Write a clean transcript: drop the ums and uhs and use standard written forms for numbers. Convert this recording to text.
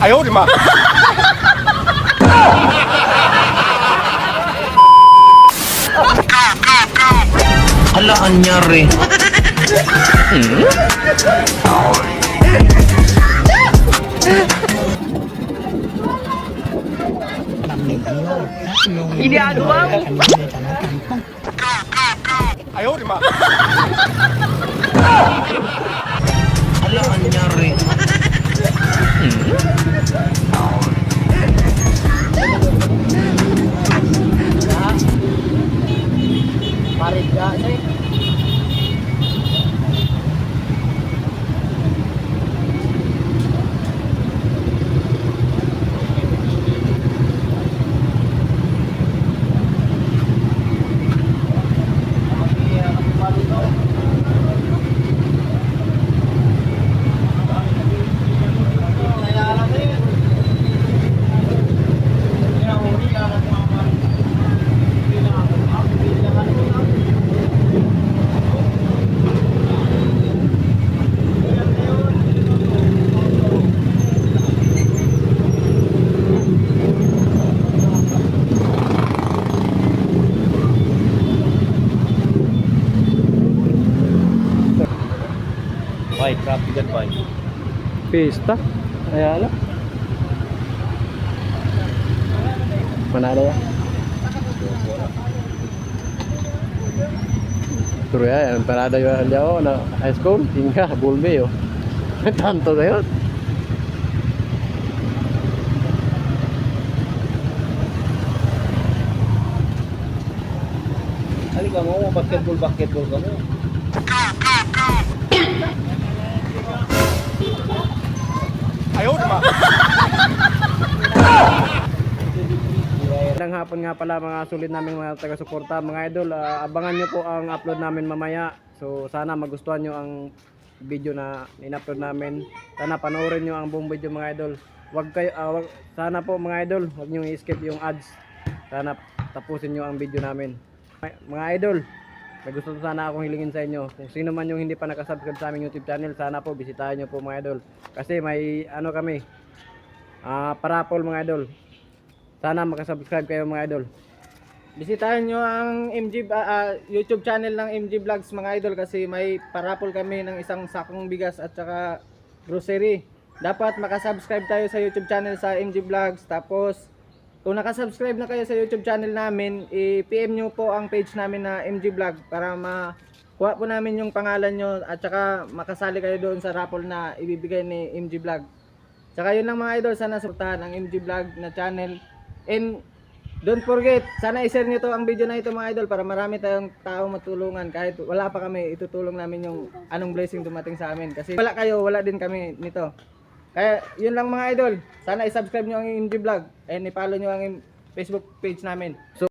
哎呦我的妈Hala, anyari. Ginagawa mo. 哎呦我的妈 Hala, anyari. Parit ka, say. Bye, crappy yan, bye. Pista. Ayan. Manalo ya. Pero ya, ang parada yung haliaw na high school, hingga, bulbe yun. Tanto na yun. Halika mo, basketball ka mo.哎呦我的妈 Magandang hapon nga pala mga sulit naming mga taga-suporta mga idol. Abangan nyo po ang upload namin mamaya. So sana magustuhan nyo ang video na in-upload namin. Sana panoorin nyo ang buong video mga idol. Sana po mga idol, huwag nyo i-skip yung ads. Sana tapusin nyo ang video namin. Mga idol, may gusto sana akong hilingin sa inyo. Kung sino man yung hindi pa nakasubscribe sa aming YouTube channel, sana po bisitahin nyo po mga idol. Kasi may ano kami, parapol mga idol. Sana makasubscribe kayo mga idol. Bisitahin nyo ang YouTube channel ng MG Vlogs mga idol kasi may parapol kami ng isang sakong bigas at saka grocery. Dapat makasubscribe tayo sa YouTube channel sa MG Vlogs. Tapos kung nakasubscribe na kayo sa YouTube channel namin, i-PM nyo po ang page namin na MG Vlog para makuha po namin yung pangalan nyo at saka makasali kayo doon sa raffle na ibibigay ni MG Vlog. Saka yun lang mga idol, sana supportahan ang MG Vlog na channel. And don't forget, sana i-share nyo to ang video na ito mga idol para marami tayong taong matulungan. Kahit wala pa kami, itutulong namin yung anong blessing dumating sa amin. Kasi wala kayo, wala din kami nito. Kaya yun lang mga idol, sana i-subscribe nyo ang MG Vlog and i-follow nyo ang Facebook page namin. So